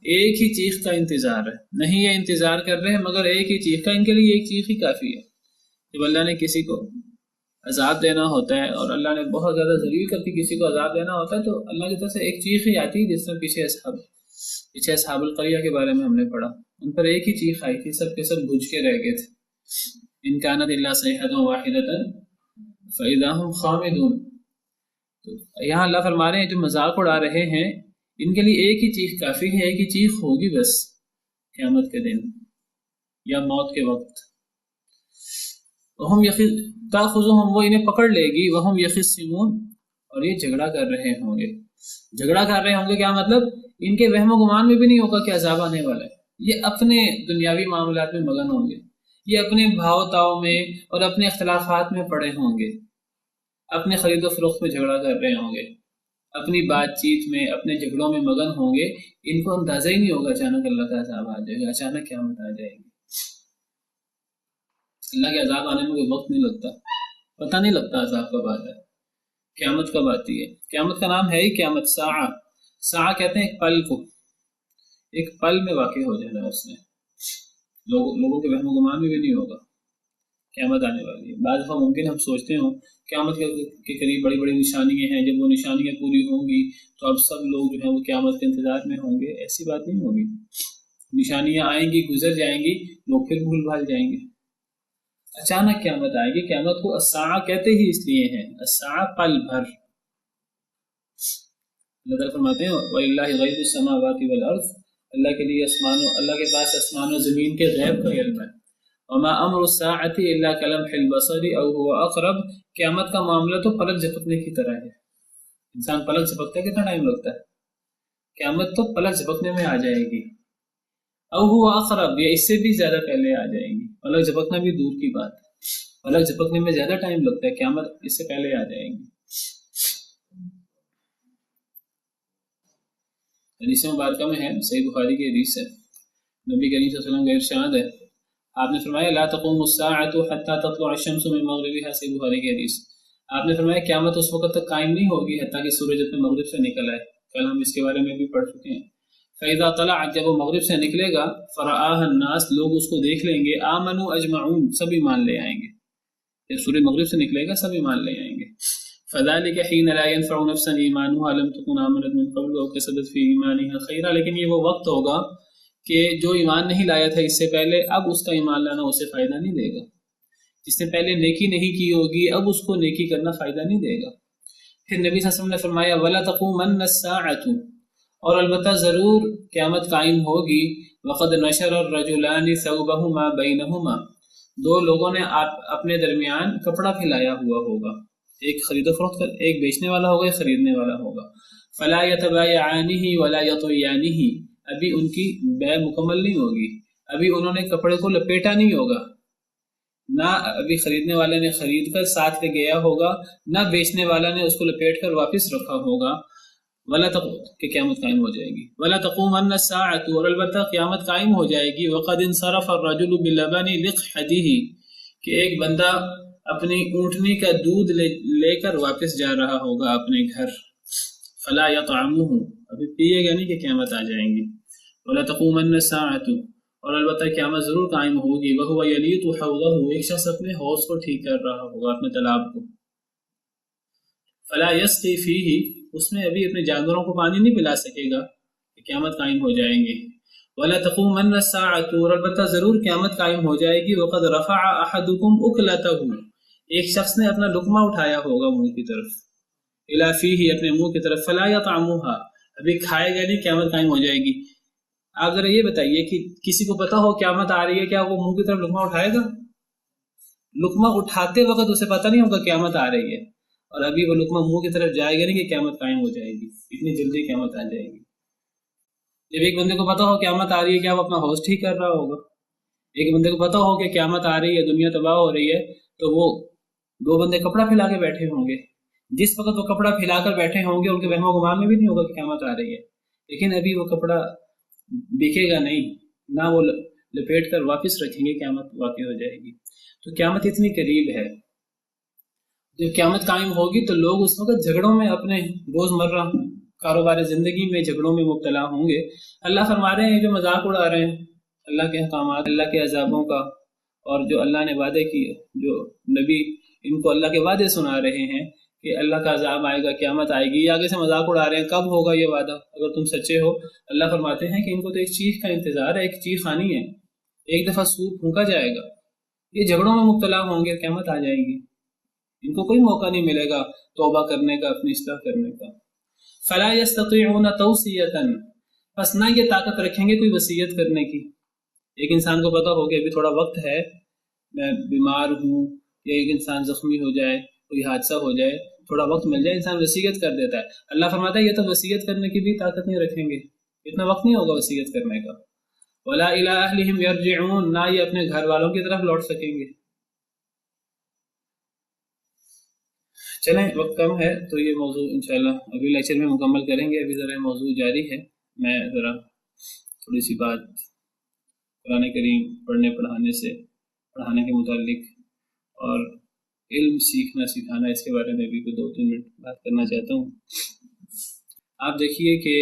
ایک ہی چیخ کا انتظار ہے، نہیں یہ انتظار کر رہے ہیں مگر ایک ہی چیخ کا، ان کے لیے ایک چیخ ہی کافی ہے۔ جب اللہ نے کسی کو عذاب دینا ہوتا ہے اور اللہ نے بہت زیادہ ذلیل کر کے کسی کو عذاب دینا ہوتا ہے تو اللہ کی طرف سے ایک چیخ ہی آتی ہے، جس میں پیچھے اصحاب القریہ کے بارے میں ہم نے پڑھا، ان پر ایک ہی چیخ آئی تھی، سب کے سب بجھ کے رہ گئے تھے، ان کانت الا صیحۃ واحدۃ فاذا هم خامدون۔ تو یہاں اللہ فرما رہے ہیں جو مذاق اڑا رہے ہیں ان کے لیے ایک ہی چیخ کافی ہے، ایک ہی چیخ ہوگی بس قیامت کے دن یا موت کے وقت۔ تاخذهم، وہ انہیں پکڑ لے گی، وهم یخصمون، اور یہ جھگڑا کر رہے ہوں گے۔ جھگڑا کر رہے ہوں گے کیا مطلب؟ ان کے وہم و گمان میں بھی نہیں ہوگا کہ عذاب آنے والا ہے، یہ اپنے دنیاوی معاملات میں مگن ہوں گے، یہ اپنے بھاؤ تاؤ میں اور اپنے اختلافات میں پڑے ہوں گے، اپنے خرید و فروخت میں جھگڑا کر رہے ہوں گے، اپنی بات چیت میں، اپنے جھگڑوں میں مگن ہوں گے، ان کو اندازہ ہی نہیں ہوگا اچانک اللہ کا عذاب آ جائے گا، اچانک قیامت آ جائے گی۔ اللہ کے عذاب آنے میں کوئی وقت نہیں لگتا، پتہ نہیں لگتا عذاب کب آتا ہے، قیامت کب آتی ہے۔ قیامت کا نام ہے ہی قیامت، ساعہ، ساعہ کہتے ہیں ایک پل کو، ایک پل میں واقع ہو جانا اس میں، لوگوں کے وہم و گمان میں بھی نہیں ہوگا قیامت آنے والی ہے۔ بعض دفعہ ممکن ہم سوچتے ہوں قیامت کے قریب بڑی بڑی نشانیاں ہیں، جب وہ نشانیاں پوری ہوں گی تو اب سب لوگ جو ہیں وہ قیامت کے انتظار میں ہوں گے، ایسی بات نہیں ہوگی، نشانیاں آئیں گی، گزر جائیں گی، لوگ پھر بھول بھال جائیں گے، اچانک قیامت آئے گی۔ قیامت کو الساعہ کہتے ہی اس لیے ہیں، الساعہ پل بھر۔ اللہ تعالیٰ فرماتے ہیں وَلِلَّهِ غَيْبُ السَّمَاوَاتِ وَالْأَرْضِ، اللہ کے لیے اللہ کے پاس آسمان و زمین کے غیب کا علم ہے۔ وَمَا أَمْرُ السَّاعَةِ إِلَّا كَلَمْحِ الْبَصَرِ أَوْ هُوَ أَقْرَبُ، قیامت کا معاملہ تو پلک جھپکنے کی طرح ہے، انسان پلک جھپکتا ہے کتنا ٹائم لگتا ہے، قیامت تو پلک جھپکنے میں آ جائے گی، أَوْ هُوَ أَقْرَبُ، یا اس سے بھی زیادہ پہلے آ جائے گی، پلک جھپکنا بھی دور کی بات ہے، پلک جھپکنے میں زیادہ ٹائم لگتا ہے، قیامت اس سے پہلے آ جائے گی۔ حدیث مبارکہ میں ہے، صحیح بخاری کی حدیث ہے، نبی کریم صلی اللہ علیہ وسلم کا ارشاد ہے، آپ نے فرمایا لا تقوم الساعة حتى تطلع الشمس من مغربها، صحیح بخاری کی حدیث۔ آپ نے فرمایا قیامت اس وقت تک قائم نہیں ہوگی حتیٰ کہ سورج اپنے مغرب سے نکل آئے، کل ہم اس کے بارے میں بھی پڑھ چکے ہیں۔ فإذا طلعت، جب وہ مغرب سے نکلے گا، فرآها الناس، لوگ اس کو دیکھ لیں گے، آمنوا اجمعون، سب ایمان لے آئیں گے، جب سورج مغرب سے نکلے گا سب ایمان لے آئیں گے۔ فذلك حين لا ينفع نفسا ایمانها لم تكن آمنت من قبل او كسبت في ایمانها خیرا، لیکن یہ وہ وقت ہوگا کہ جو ایمان نہیں لایا تھا اس سے پہلے، اب اس کا ایمان لانا اسے فائدہ نہیں دے گا۔ جس نے پہلے نیکی نہیں کی ہوگی اب اس کو نیکی کرنا فائدہ نہیں دے گا۔ پھر نبی صلی اللہ علیہ وسلم نے فرمایا وَلَا تَقُومَنَّ السَّاعَةُ، اور البتہ ضرور قیامت قائم ہوگی، وَقَدْ نَشَرَ الرَّجُلَانِ ثَوْبَهُمَا بَيْنَهُمَا، دو لوگوں نے اپنے درمیان کپڑا پھیلایا ہوا ہوگا، ایک خرید و فروخت کر، ایک بیچنے والا ہوگا ایک خریدنے والا ہوگا۔ فَلَا يَتَبَايَعَانِهِ وَلَا يَطْوِيَانِهِ، ابھی ان کی بیع مکمل نہیں ہوگی، ابھی انہوں نے کپڑے کو لپیٹا نہیں ہوگا، نہ ابھی خریدنے والے نے خرید کر ساتھ لے گیا ہوگا، نہ بیچنے والا نے اس کو لپیٹ کر واپس رکھا ہوگا۔ ولا کہ قیامت قائم ہو جائے گی۔ ولا تقومن الساعة، اور البتہ قیامت قائم ہو جائے گی، وقد انصرف الرجل باللبن لقحته، کہ ایک بندہ اپنی اونٹنی کا دودھ لے کر واپس جا رہا ہوگا اپنے گھر، فلا يطعمه، ابھی پیے گا نہیں کہ قیامت آ جائیں گی۔ ولا تقومن الساعة، اور البتہ قیامت ضرور قائم ہوگی، وهو يليط حوضه، ایک شخص اپنے حوض کو ٹھیک کر رہا ہوگا، اپنے تالاب کو، فلا يسقي فيه، اس میں ابھی اپنے جانوروں کو پانی نہیں پلا سکے گا کہ قیامت قائم ہو جائیں گے۔ ولا تقومن الساعة، اور البتہ ضرور قیامت قائم ہو جائے گی، وقد رفع احدكم اكلته، ایک شخص نے اپنا لقمہ اٹھایا ہوگا منہ کی طرف، الى فيه، اپنے منہ کی طرف، فلا يطعمها، ابھی کھائے گا نہیں، قیامت قائم ہو جائے گی۔ آپ ذرا یہ بتائیے کہ کسی کو پتا ہو قیامت آ رہی ہے، کیا وہ منہ کی طرف لقمہ اٹھائے گا؟ لقمہ اٹھاتے وقت اسے پتہ نہیں ہوگا قیامت آ رہی ہے، اور ابھی وہ لقمہ منہ کی طرف جائے گا نہیں کہ قیامت قائم ہو جائے گی، اتنی جلدی قیامت آ جائے گی۔ جب ایک بندے کو پتا ہو قیامت آ رہی ہے، کیا وہ اپنا حوض ٹھیک کر رہا ہوگا؟ ایک بندے کو پتا ہو کہ قیامت آ رہی ہے، دنیا تباہ ہو رہی ہے، تو وہ دو بندے کپڑا پھیلا کے بیٹھے ہوں گے، جس وقت وہ کپڑا پھیلا کر بیٹھے ہوں گے ان کے وہم و گمان میں بھی نہیں ہوگا کہ قیامت آ رہی ہے، لیکن ابھی وہ کپڑا بکے گا نہیں، نہ وہ لپیٹ کر واپس رکھیں گے، قیامت واقع ہو جائے گی۔ تو قیامت اتنی قریب ہے، جب قیامت قائم ہوگی تو لوگ اس وقت جھگڑوں میں، اپنے روزمرہ کاروبار زندگی میں جھگڑوں میں مبتلا ہوں گے۔ اللہ فرما رہے ہیں جو مذاق اڑا رہے ہیں اللہ کے احکامات، اللہ کے عذابوں کا، اور جو اللہ نے وعدے کیے، جو نبی ان کو اللہ کے وعدے سنا رہے ہیں کہ اللہ کا عذاب آئے گا، قیامت آئے گی، یہ آگے سے مذاق اڑا رہے ہیں کب ہوگا یہ وعدہ، اگر تم سچے ہو۔ اللہ فرماتے ہیں کہ ان کو تو ایک چیخ کا انتظار ہے، ایک چیخ آنی ہے، ایک دفعہ سور پھونکا جائے گا، یہ جھگڑوں میں مبتلا ہوں گے، قیامت آ جائے گی، ان کو کوئی موقع نہیں ملے گا توبہ کرنے کا، اپنی اصلاح کرنے کا۔ فلا يستطيعون توصیۃ، پس نہ یہ طاقت رکھیں گے کوئی وصیت کرنے کی۔ ایک انسان کو پتا ہو کہ ابھی تھوڑا وقت ہے، میں بیمار ہوں، یا ایک انسان زخمی ہو جائے، کوئی حادثہ ہو جائے، تھوڑا وقت مل جائے، انسان وصیت کر دیتا ہے۔ اللہ فرماتا ہے یہ تو وصیت کرنے کی بھی طاقت نہیں رکھیں گے، اتنا وقت نہیں ہوگا وصیت کرنے کا۔ ولا الى اهلهم يرجعون، نہ یہ اپنے گھر والوں کی طرف لوٹ سکیں گے۔ چلیں وقت کم ہے تو یہ موضوع انشاءاللہ اگلے لیکچر میں مکمل کریں گے، ابھی ذرا موضوع جاری ہے۔ میں ذرا تھوڑی سی بات قرآن کریم پڑھانے کے متعلق اور علم سیکھنا سکھانا، اس کے بارے میں بھی کوئی 2-3 منٹ بات کرنا چاہتا ہوں۔ آپ دیکھیے کہ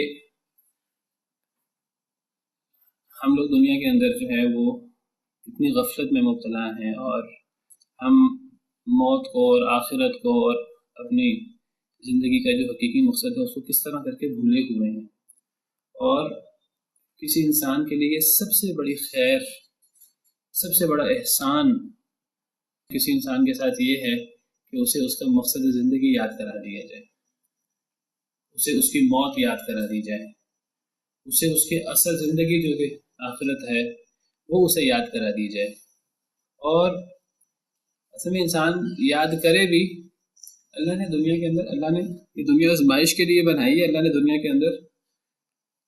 ہم لوگ دنیا کے اندر جو ہے وہ اتنی غفلت میں مبتلا ہیں، اور ہم موت کو اور آخرت کو اور اپنی زندگی کا جو حقیقی مقصد ہے اس کو کس طرح کر کے بھولے ہوئے ہیں۔ اور کسی انسان کے لیے سب سے بڑی خیر، سب سے بڑا احسان کسی انسان کے ساتھ یہ ہے کہ اسے اس کا مقصد زندگی یاد کرا دیا جائے، اسے اس کی موت یاد کرا دی جائے، اسے اس کے اصل زندگی جو کہ آخرت ہے وہ اسے یاد کرا دی جائے۔ اور اصل میں انسان یاد کرے بھی، اللہ نے دنیا کے اندر، اللہ نے یہ دنیا آزمائش کے لیے بنائی ہے، اللہ نے دنیا کے اندر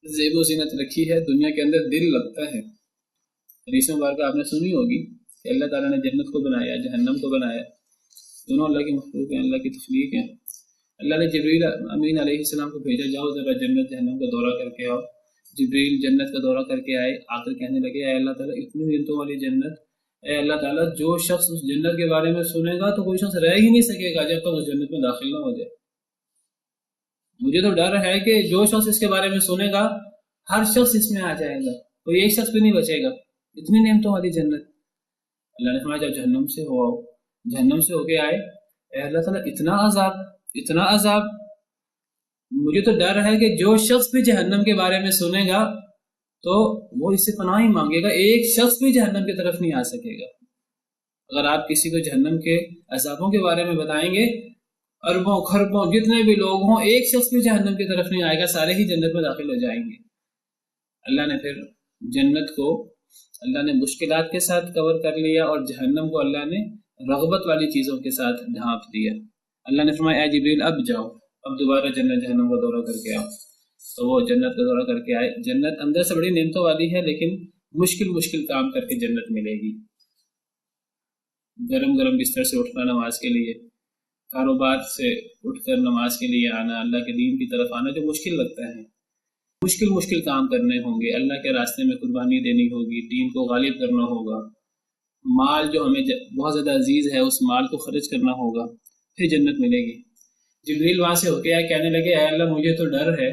زیب و زینت رکھی ہے، دنیا کے اندر دل لگتا ہے۔ حدیث مبارکہ آپ نے سنی ہوگی کہ اللہ تعالیٰ نے جنت کو بنایا، جہنم کو بنایا، دونوں اللہ کی مخلوق ہیں، اللہ کی تخلیق ہیں، اللہ نے جبریل امین علیہ السلام کو بھیجا، جاؤ ذرا جنت جہنم کا دورہ کر کے آؤ۔ جبریل جنت کا دورہ کر کے آئے، آ کر کہنے لگے اے اللہ تعالیٰ اتنی نعمتوں والی جنت، اے اللہ تعالیٰ جو شخص اس جنت کے بارے میں سنے گا تو کوئی شخص رہ ہی نہیں سکے گا جب تک اس جنت میں داخل نہ ہو جائے۔ مجھے تو ڈر ہے کہ جو شخص اس کے بارے میں سنے گا ہر شخص اس میں آ جائے گا، کوئی ایک شخص بھی نہیں بچے گا، اتنی نعمتوں والی جنت۔ اللہ نے فرمایا جب جہنم سے ہو آؤ، جہنم سے ہو کے آئے، اے اللہ تعالیٰ اتنا عذاب، اتنا عذاب، مجھے تو ڈر ہے کہ جو شخص بھی جہنم کے بارے میں سنے گا تو وہ اس سے پناہ ہی مانگے گا، ایک شخص بھی جہنم کی طرف نہیں آ سکے گا۔ اگر آپ کسی کو جہنم کے عذابوں کے بارے میں بتائیں گے، اربوں خربوں جتنے بھی لوگ ہوں، ایک شخص بھی جہنم کی طرف نہیں آئے گا، سارے ہی جنت میں داخل ہو جائیں گے۔ اللہ نے پھر جنت کو اللہ نے مشکلات کے ساتھ کور کر لیا اور جہنم کو اللہ نے رغبت والی چیزوں کے ساتھ ڈھانپ دیا۔ اللہ نے فرمایا اے جبریل اب جاؤ، اب دوبارہ جنت جہنم کا دورہ کر کے آؤ۔ تو وہ جنت کا دورہ کر کے آئے۔ جنت اندر سے بڑی نعمتوں والی ہے لیکن مشکل کام کر کے جنت ملے گی۔ گرم گرم بستر سے اٹھنا نماز کے لیے، کاروبار سے اٹھ کر نماز کے لیے آنا، اللہ کے دین کی طرف آنا جو مشکل لگتا ہے، مشکل کام کرنے ہوں گے، اللہ کے راستے میں قربانی دینی ہوگی، دین کو غالب کرنا ہوگا، مال جو ہمیں بہت زیادہ عزیز ہے اس مال کو خرچ کرنا ہوگا، پھر جنت ملے گی۔ جبریل وہاں سے ہو کے آئے، کہنے لگے اے اللہ مجھے تو ڈر ہے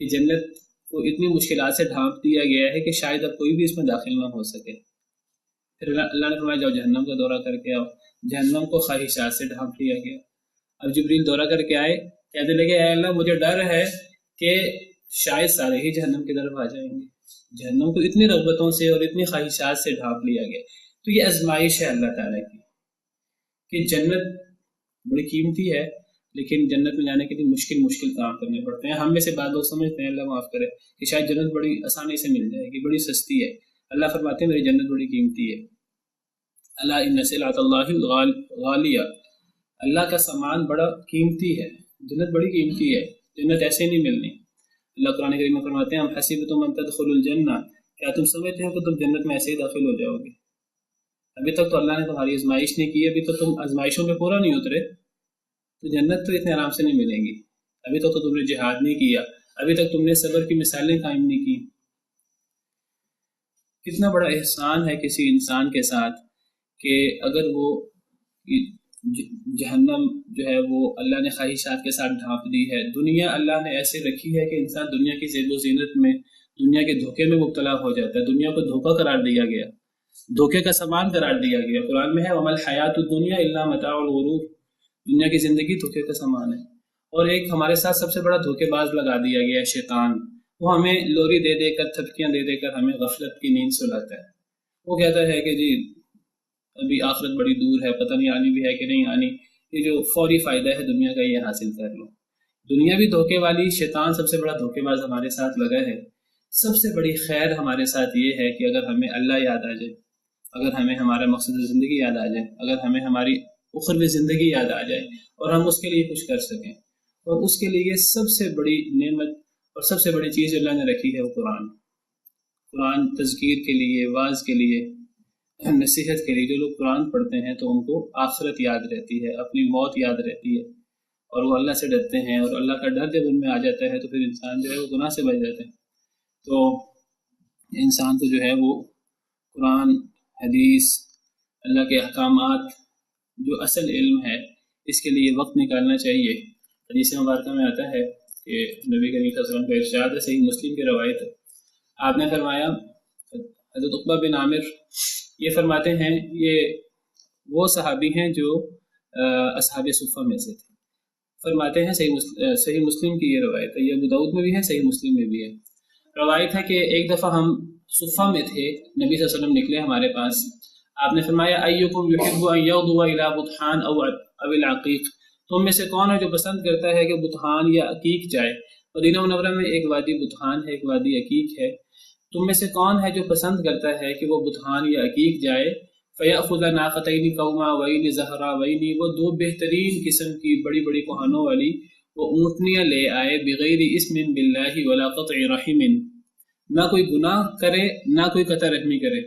کہ جنت کو اتنی مشکلات سے ڈھانپ دیا گیا ہے کہ شاید اب کوئی بھی اس میں داخل نہ ہو سکے۔ پھر اللہ نے فرمایا جاؤ جہنم کا دورہ کر کے آؤ۔ جہنم کو خواہشات سے ڈھانپ لیا گیا۔ اب جبریل دورہ کر کے آئے، کہنے لگے اے اللہ مجھے ڈر ہے کہ شاید سارے ہی جہنم کی طرف آ جائیں گے۔ جہنم کو اتنی رغبتوں سے اور اتنی خواہشات سے ڈھانپ لیا گیا۔ تو یہ آزمائش ہے اللہ تعالیٰ کی کہ جنت بڑی قیمتی ہے لیکن جنت میں جانے کے لیے مشکل کام کرنے پڑتے ہیں۔ ہم میں سے بعض لوگ سمجھتے ہیں، اللہ معاف کرے، کہ شاید جنت بڑی آسانی سے مل جائے گی، بڑی سستی ہے۔ اللہ فرماتے ہیں میری جنت بڑی قیمتی ہے۔ اللہ ان سلعۃ اللہ غالیہ، اللہ کا سامان بڑا قیمتی ہے، جنت بڑی قیمتی ہے، جنت ایسے نہیں ملنی۔ اللہ قرآن کریم میں فرماتے ہیں ہم حسبتم ان تدخلوا الجنہ، کیا تم سمجھتے ہو کہ تم جنت میں ایسے ہی داخل ہو جاؤ گے؟ ابھی تک تو اللہ نے تمہاری آزمائش نہیں کی، ابھی تو تم آزمائشوں میں پورا نہیں اترے، تو جنت تو اتنے آرام سے نہیں ملے گی۔ ابھی تک تو تم نے جہاد نہیں کیا، ابھی تک تم نے صبر کی مثالیں قائم نہیں کی۔ کتنا بڑا احسان ہے کسی انسان کے ساتھ کہ اگر وہ جہنم جو ہے وہ اللہ نے خواہشات کے ساتھ ڈھانپ دی ہے، دنیا اللہ نے ایسے رکھی ہے کہ انسان دنیا کی زیب و زینت میں، دنیا کے دھوکے میں مبتلا ہو جاتا ہے۔ دنیا کو دھوکہ قرار دیا گیا، دھوکے کا سامان قرار دیا گیا۔ قرآن میں ہے وَمَا الْحَيَاةُ الدُّنْيَا إِلَّا مَتَاعُ الْغُرُورِ، دنیا کی زندگی دھوکے کا سامان ہے۔ اور ایک ہمارے ساتھ سب سے بڑا دھوکے باز لگا دیا گیا ہے شیطان، وہ ہمیں لوری دے دے کر، تھپکیاں دے دے کر ہمیں غفلت کی نیند سلاتا ہے۔ وہ کہتا ہے کہ جی ابھی آخرت بڑی دور ہے، پتہ نہیں آنی بھی ہے کہ نہیں آنی، یہ جو فوری فائدہ ہے دنیا کا یہ حاصل کر لو۔ دنیا بھی دھوکے والی، شیطان سب سے بڑا دھوکے باز ہمارے ساتھ لگا ہے۔ سب سے بڑی خیر ہمارے ساتھ یہ ہے کہ اگر ہمیں اللہ یاد آ جائے، اگر ہمیں ہمارا مقصد زندگی یاد آ جائے، اگر ہمیں ہماری اخروی زندگی یاد آ جائے اور ہم اس کے لیے کچھ کر سکیں، اور اس کے لیے سب سے بڑی نعمت اور سب سے بڑی چیز اللہ نے رکھی ہے وہ قرآن تذکیر کے لیے، واعظ کے لیے، نصیحت کے لیے۔ جو لوگ قرآن پڑھتے ہیں تو ان کو آخرت یاد رہتی ہے، اپنی موت یاد رہتی ہے، اور وہ اللہ سے ڈرتے ہیں، اور اللہ کا ڈر جب ان میں آ جاتا ہے تو پھر انسان جو ہے وہ گناہ سے بچ جاتا ہے۔ تو انسان کو جو ہے وہ قرآن، حدیث، اللہ کے احکامات جو اصل علم ہے اس کے لیے وقت نکالنا چاہیے۔ حدیث مبارکہ میں آتا ہے کہ نبی کریم صلی اللہ علیہ وسلم کا ارشاد ہے، صحیح مسلم کی روایت ہے، آپ نے فرمایا، حضرت عقبہ بن عامر یہ فرماتے ہیں، یہ وہ صحابی ہیں جو اصحاب صفہ میں سے تھے، فرماتے ہیں صحیح مسلم کی یہ روایت ہے، یہ ابو داؤد میں بھی ہے، صحیح مسلم میں بھی ہے۔ روایت ہے کہ ایک دفعہ ہم صفہ میں تھے، نبی صلی اللہ علیہ وسلم نکلے ہمارے پاس، آپ نے فرمایا ایکم یحب ان یغدو الی بطحان او العقیق، تم میں سے کون ہے جو پسند کرتا ہے کہ بطحان یا عقیق جائے؟ مدینہ منورہ میں ایک وادی بطحان ہے، ایک وادی عقیق ہے، تم میں سے کون ہے جو پسند کرتا ہے کہ وہ بطحان یا عقیق جائے؟ فیأخذ ناقتین قوماوین زہراوین، وہ دو بہترین قسم کی بڑی بڑی کوہانوں والی وہ اونٹنیاں لے آئے، بغیر اسم باللہ ولا قطع رحم، نہ کوئی گناہ کرے نہ کوئی قطع رحمی کرے۔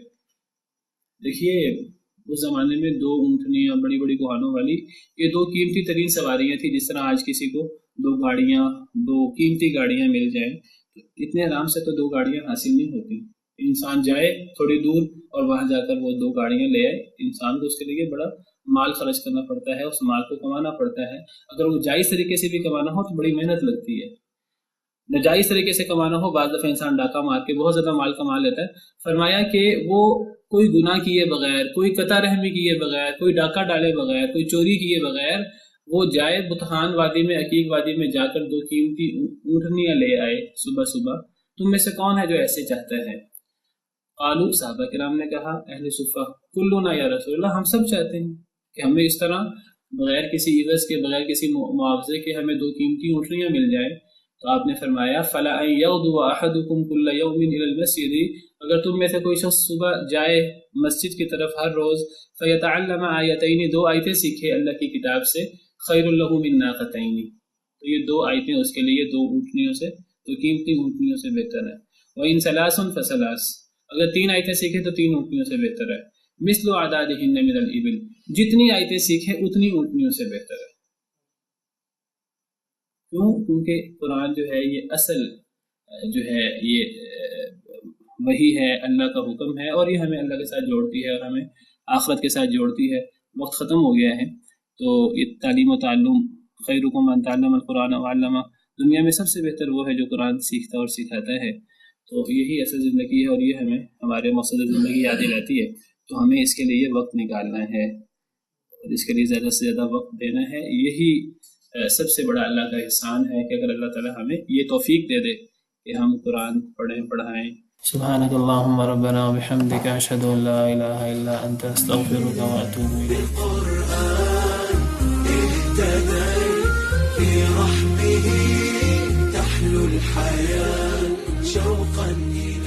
دیکھیے اس زمانے میں 2 اونٹنیاں بڑی بڑی کوہانوں والی، یہ 2 قیمتی ترین سواریاں تھیں. جس طرح آج کسی کو 2 گاڑیاں، 2 قیمتی گاڑیاں مل جائیں، تو اتنے آرام سے تو 2 گاڑیاں حاصل نہیں ہوتی. انسان جائے تھوڑی دور اور وہاں جا کر وہ 2 گاڑیاں لے آئے. انسان کو اس کے لیے بڑا مال خرچ کرنا پڑتا ہے، اس مال کو کمانا پڑتا ہے. اگر وہ جائز طریقے سے بھی کمانا ہو تو بڑی محنت لگتی ہے. ناجائز طریقے سے کمانا ہو، بعض دفعہ انسان ڈاکہ مار کے بہت زیادہ مال کما لیتا ہے. فرمایا کہ وہ کوئی گناہ کیے بغیر، کوئی قطع رحمی کیے بغیر، کوئی ڈاکہ ڈالے بغیر، کوئی چوری کیے بغیر وہ جائے بطحان وادی میں، عقیق وادی میں جا کر 2 قیمتی اونٹنیاں لے آئے صبح صبح. تم میں سے کون ہے جو ایسے چاہتا ہے؟ قالو، صحابہ کرام نے کہا، اہل صفہ، کلنا یا رسول اللہ، ہم سب چاہتے ہیں کہ ہمیں اس طرح بغیر کسی عوض کے، بغیر کسی معاوضے کے ہمیں 2 قیمتی اونٹنیاں مل جائیں. تو آپ نے فرمایا فلا ان یغدو احدکم کل یوم الی المسجد، اگر تم میں سے کوئی شخص صبح جائے مسجد کی طرف ہر روز، فیتعلم آیتین، 2 آیتیں سیکھے اللہ کی کتاب سے، خیر له من ناقتین، تو یہ 2 آیتیں اس کے لیے 2 اونٹنیوں سے، 2 قیمتی اونٹنیوں سے بہتر ہے. وان ثلاث فثلاث، اگر 3 آیتیں سیکھے تو 3 اونٹنیوں سے بہتر ہے. مثل اعدادہن من الابل، جتنی آیتیں سیکھے اتنی اونٹنیوں سے بہتر ہے. کیوں؟ کیونکہ قرآن جو ہے یہ اصل جو ہے یہ وہی ہے، اللہ کا حکم ہے، اور یہ ہمیں اللہ کے ساتھ جوڑتی ہے اور ہمیں آخرت کے ساتھ جوڑتی ہے. وقت ختم ہو گیا ہے، تو یہ تعلیم و تعلم، خیرکم من تعلم القرآن وعلمہ، دنیا میں سب سے بہتر وہ ہے جو قرآن سیکھتا اور سکھاتا ہے. تو یہی اصل زندگی ہے، اور یہ ہمیں ہمارے مقصد زندگی یاد دلاتی ہے. تو ہمیں اس کے لیے وقت نکالنا ہے، اور اس کے لیے زیادہ سے زیادہ وقت دینا ہے. یہی سب سے بڑا اللہ کا احسان ہے کہ اگر اللہ تعالی ہمیں یہ توفیق دے دے کہ ہم قرآن پڑھیں، پڑھائیں. سبحانک اللہم ربنا وبحمدک، اشہد ان لا الہ الا انت، استغفرک واتوب الیک. في رحمه تحلو الحياة شوقا إلى